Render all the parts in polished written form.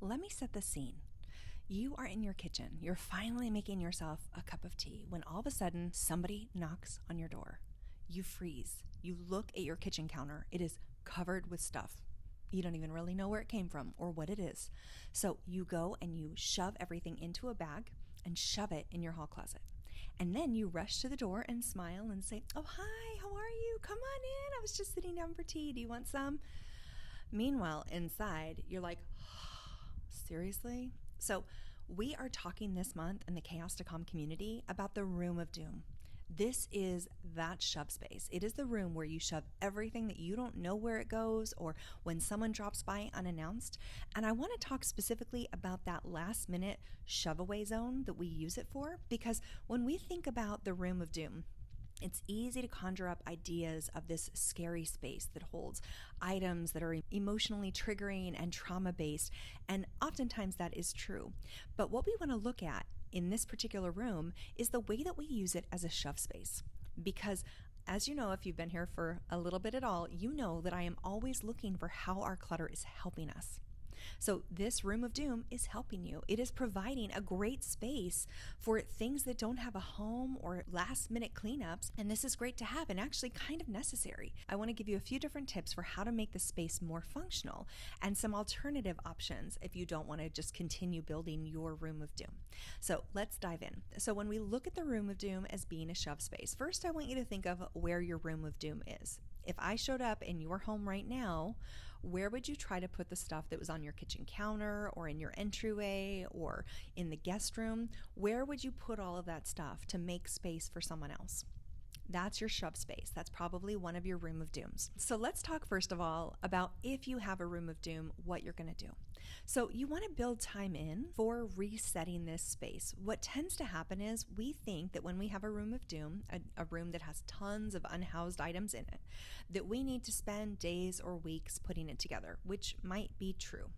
let me set the scene. You are in your kitchen. You're finally making yourself a cup of tea when all of a sudden somebody knocks on your door. You freeze. You look at your kitchen counter. It is covered with stuff. You don't even really know where it came from or what it is. So you go and you shove everything into a bag and shove it in your hall closet. And then you rush to the door and smile and say, "Oh, hi, how are you? Come on in. I was just sitting down for tea. Do you want some?" Meanwhile, inside, you're like, seriously? So we are talking this month in the Chaos to Calm community about the room of doom. This is that shove space. It is the room where you shove everything that you don't know where it goes or when someone drops by unannounced. And I want to talk specifically about that last minute shove away zone that we use it for, because when we think about the room of doom, it's easy to conjure up ideas of this scary space that holds items that are emotionally triggering and trauma-based, and oftentimes that is true. But what we want to look at in this particular room is the way that we use it as a shove space. Because as you know, if you've been here for a little bit at all, you know that I am always looking for how our clutter is helping us. So this room of doom is helping you. It is providing a great space for things that don't have a home or last minute cleanups. And this is great to have and actually kind of necessary. I want to give you a few different tips for how to make the space more functional and some alternative options if you don't want to just continue building your room of doom. So let's dive in. So when we look at the room of doom as being a shove space, first I want you to think of where your room of doom is. If I showed up in your home right now, where would you try to put the stuff that was on your kitchen counter or in your entryway or in the guest room? Where would you put all of that stuff to make space for someone else? That's your shove space. That's probably one of your room of dooms. So let's talk first of all about if you have a room of doom, what you're going to do. So you want to build time in for resetting this space. What tends to happen is we think that when we have a room of doom, a room that has tons of unhoused items in it, that we need to spend days or weeks putting it together, which might be true.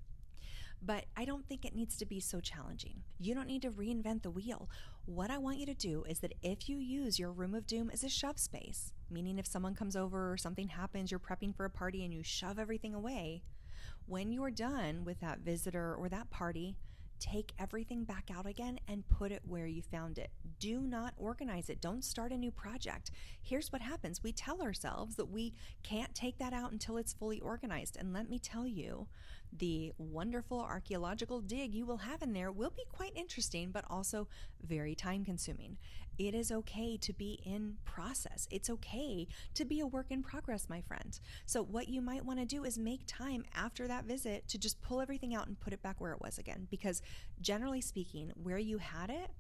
But I don't think it needs to be so challenging. You don't need to reinvent the wheel. What I want you to do is that if you use your room of doom as a shove space, meaning if someone comes over or something happens, you're prepping for a party and you shove everything away, when you're done with that visitor or that party, take everything back out again and put it where you found it. Do not organize it. Don't start a new project. Here's what happens. We tell ourselves that we can't take that out until it's fully organized. And let me tell you, the wonderful archaeological dig you will have in there will be quite interesting, but also very time consuming. It is okay to be in process. It's okay to be a work in progress, my friend. So what you might want to do is make time after that visit to just pull everything out and put it back where it was again, because generally speaking, where you had it,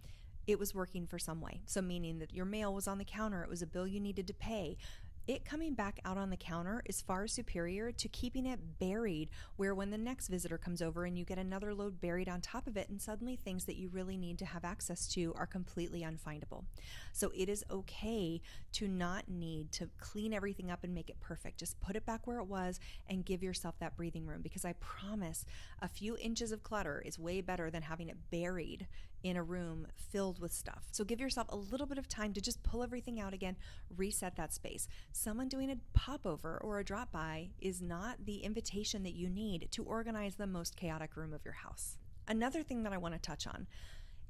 it was working for some way. So meaning that your mail was on the counter, it was a bill you needed to pay. It coming back out on the counter is far superior to keeping it buried, where when the next visitor comes over and you get another load buried on top of it, and suddenly things that you really need to have access to are completely unfindable. So it is okay to not need to clean everything up and make it perfect. Just put it back where it was and give yourself that breathing room, because I promise a few inches of clutter is way better than having it buried in a room filled with stuff. So give yourself a little bit of time to just pull everything out again, reset that space. Someone doing a popover or a drop by is not the invitation that you need to organize the most chaotic room of your house. Another thing that I want to touch on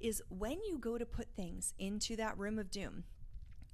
is when you go to put things into that room of doom,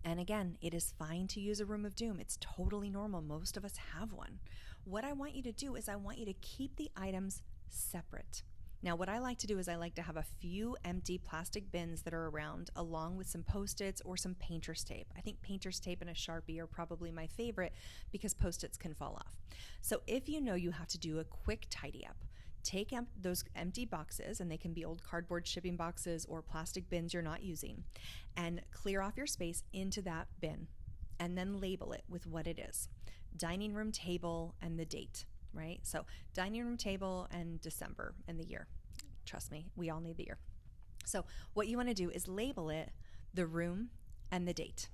and again, it is fine to use a room of doom. It's totally normal. Most of us have one. What I want you to do is I want you to keep the items separate. Now, what I like to do is I like to have a few empty plastic bins that are around, along with some Post-its or some painter's tape. I think painter's tape and a Sharpie are probably my favorite because Post-its can fall off. So if you know you have to do a quick tidy up, take those empty boxes, and they can be old cardboard shipping boxes or plastic bins you're not using, and clear off your space into that bin, and then label it with what it is. Dining room table and the date. Right? So dining room table and December and the year. Trust me, we all need the year. So what you want to do is label it the room and the date.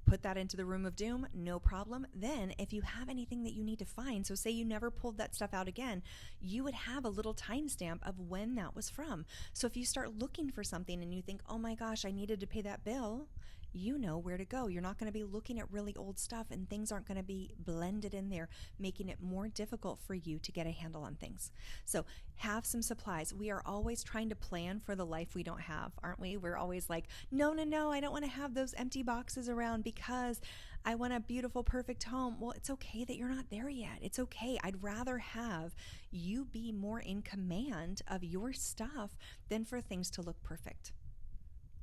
Put that into the room of doom, no problem. Then if you have anything that you need to find, so say you never pulled that stuff out again, you would have a little timestamp of when that was from. So if you start looking for something and you think, oh my gosh, I needed to pay that bill, you know where to go. You're not going to be looking at really old stuff, and things aren't going to be blended in there, making it more difficult for you to get a handle on things. So have some supplies. We are always trying to plan for the life we don't have, aren't we? We're always like, no, I don't want to have those empty boxes around because I want a beautiful, perfect home. Well, it's okay that you're not there yet. It's okay. I'd rather have you be more in command of your stuff than for things to look perfect.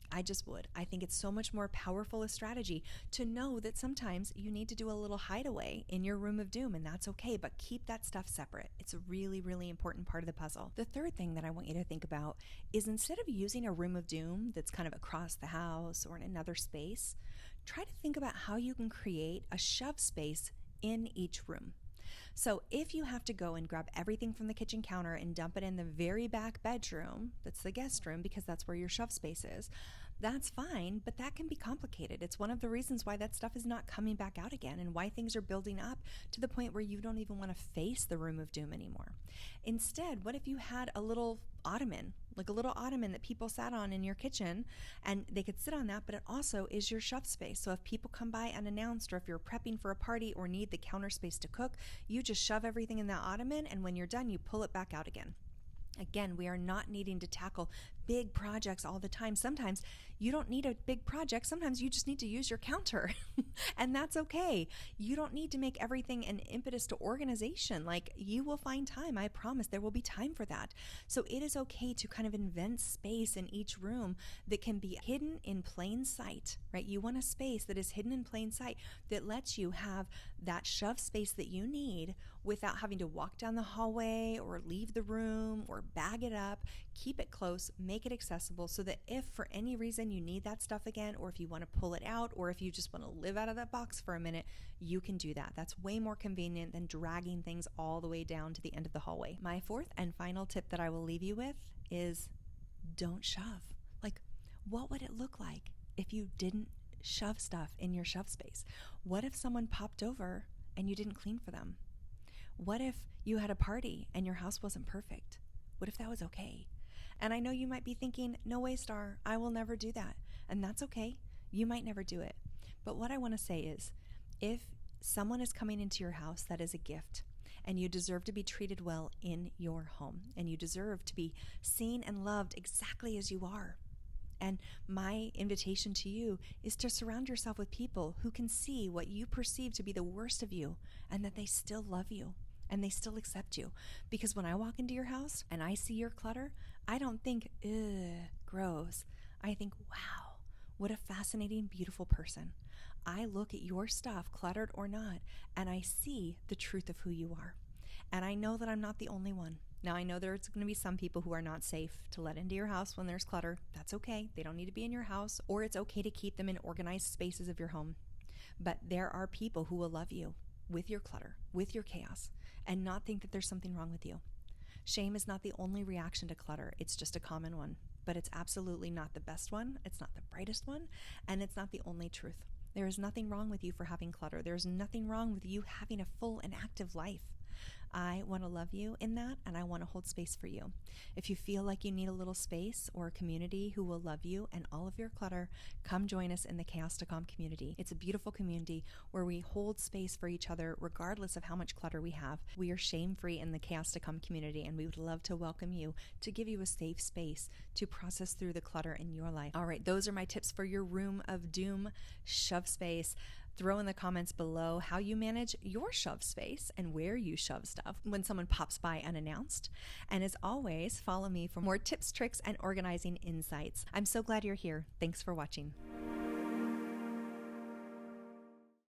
I just would. I think it's so much more powerful a strategy to know that sometimes you need to do a little hideaway in your room of doom, and that's okay, but keep that stuff separate. It's a really, really important part of the puzzle. The third thing that I want you to think about is, instead of using a room of doom that's kind of across the house or in another space, try to think about how you can create a shove space in each room. So if you have to go and grab everything from the kitchen counter and dump it in the very back bedroom, that's the guest room, because that's where your shove space is, that's fine, but that can be complicated. It's one of the reasons why that stuff is not coming back out again, and why things are building up to the point where you don't even want to face the room of doom anymore. Instead, what if you had a little ottoman, like a little ottoman that people sat on in your kitchen, and they could sit on that, but it also is your shove space. So if people come by unannounced, or if you're prepping for a party or need the counter space to cook, you just shove everything in that ottoman, and when you're done, you pull it back out again. Again, we are not needing to tackle big projects all the time. Sometimes you don't need a big project. Sometimes you just need to use your counter, and that's okay. You don't need to make everything an impetus to organization. Like, you will find time. I promise there will be time for that. So it is okay to kind of invent space in each room that can be hidden in plain sight, right? You want a space that is hidden in plain sight that lets you have that shove space that you need without having to walk down the hallway or leave the room or bag it up. Keep it close, make it accessible, so that if for any reason you need that stuff again, or if you want to pull it out, or if you just want to live out of that box for a minute, you can do that. That's way more convenient than dragging things all the way down to the end of the hallway. My fourth and final tip that I will leave you with is, don't shove. Like, what would it look like if you didn't shove stuff in your shove space? What if someone popped over and you didn't clean for them? What if you had a party and your house wasn't perfect? What if that was okay? And I know you might be thinking, no way, Star, I will never do that. And that's okay. You might never do it. But what I want to say is, if someone is coming into your house that is a gift, and you deserve to be treated well in your home, and you deserve to be seen and loved exactly as you are. And my invitation to you is to surround yourself with people who can see what you perceive to be the worst of you, and that they still love you and they still accept you. Because when I walk into your house and I see your clutter, I don't think, ugh, gross. I think, wow, what a fascinating, beautiful person. I look at your stuff, cluttered or not, and I see the truth of who you are. And I know that I'm not the only one. Now, I know there's going to be some people who are not safe to let into your house when there's clutter. That's okay. They don't need to be in your house, or it's okay to keep them in organized spaces of your home. But there are people who will love you with your clutter, with your chaos, and not think that there's something wrong with you. Shame is not the only reaction to clutter. It's just a common one, but it's absolutely not the best one. It's not the brightest one, and it's not the only truth. There is nothing wrong with you for having clutter. There's nothing wrong with you having a full and active life. I want to love you in that, and I want to hold space for you. If you feel like you need a little space or a community who will love you and all of your clutter, come join us in the Chaos to Calm community. It's a beautiful community where we hold space for each other regardless of how much clutter we have. We are shame-free in the Chaos to Calm community, and we would love to welcome you, to give you a safe space to process through the clutter in your life. All right, those are my tips for your room of doom shove space. Throw in the comments below how you manage your shove space and where you shove stuff when someone pops by unannounced. And as always, follow me for more tips, tricks, and organizing insights. I'm so glad you're here. Thanks for watching.